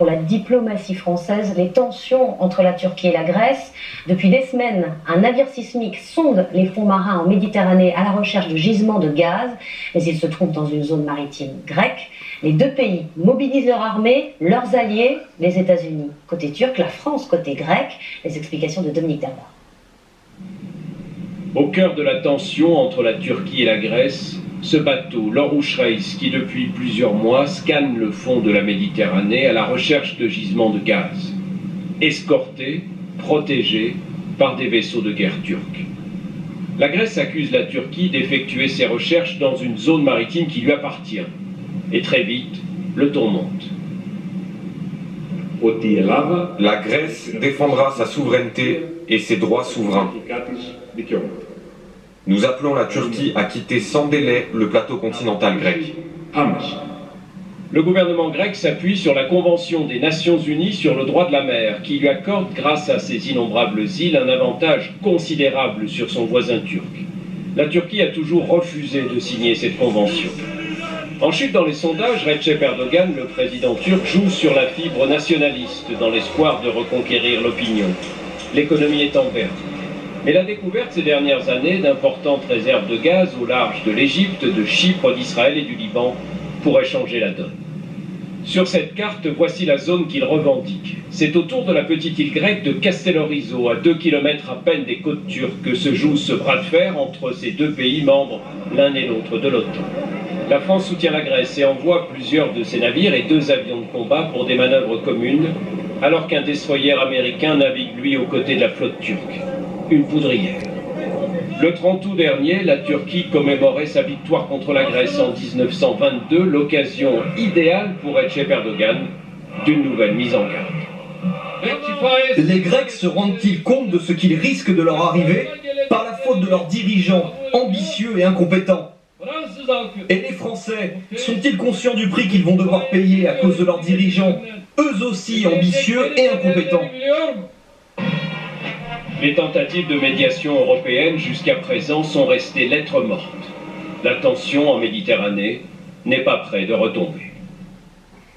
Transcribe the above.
Pour la diplomatie française, les tensions entre la Turquie et la Grèce. Depuis des semaines, un navire sismique sonde les fonds marins en Méditerranée à la recherche de gisements de gaz, mais il se trouve dans une zone maritime grecque. Les deux pays mobilisent leur armée, leurs alliés, les États-Unis côté turc, la France côté grec. Les explications de Dominique Darbard. Au cœur de la tension entre la Turquie et la Grèce, ce bateau, l'Oruç Reis, qui depuis plusieurs mois scanne le fond de la Méditerranée à la recherche de gisements de gaz, escorté, protégé par des vaisseaux de guerre turcs. La Grèce accuse la Turquie d'effectuer ses recherches dans une zone maritime qui lui appartient. Et très vite, le ton monte. La Grèce défendra sa souveraineté et ses droits souverains. Nous appelons la Turquie à quitter sans délai le plateau continental grec. Le gouvernement grec s'appuie sur la Convention des Nations Unies sur le droit de la mer, qui lui accorde, grâce à ses innombrables îles, un avantage considérable sur son voisin turc. La Turquie a toujours refusé de signer cette convention. En chute dans les sondages, Recep Erdogan, le président turc, joue sur la fibre nationaliste dans l'espoir de reconquérir l'opinion. L'économie est en perte. Mais la découverte ces dernières années d'importantes réserves de gaz au large de l'Égypte, de Chypre, d'Israël et du Liban pourrait changer la donne. Sur cette carte, voici la zone qu'il revendique. C'est autour de la petite île grecque de Castellorizo, à 2 km à peine des côtes turques, que se joue ce bras de fer entre ces deux pays membres, l'un et l'autre de l'OTAN. La France soutient la Grèce et envoie plusieurs de ses navires et 2 avions de combat pour des manœuvres communes, alors qu'un destroyer américain navigue lui aux côtés de la flotte turque. Une poudrière. Le 30 août dernier, la Turquie commémorait sa victoire contre la Grèce en 1922, l'occasion idéale pour Recep Erdogan d'une nouvelle mise en garde. Les Grecs se rendent-ils compte de ce qu'il risque de leur arriver par la faute de leurs dirigeants ambitieux et incompétents? Et les Français sont-ils conscients du prix qu'ils vont devoir payer à cause de leurs dirigeants, eux aussi ambitieux et incompétents? Les tentatives de médiation européenne jusqu'à présent sont restées lettres mortes. La tension en Méditerranée n'est pas près de retomber.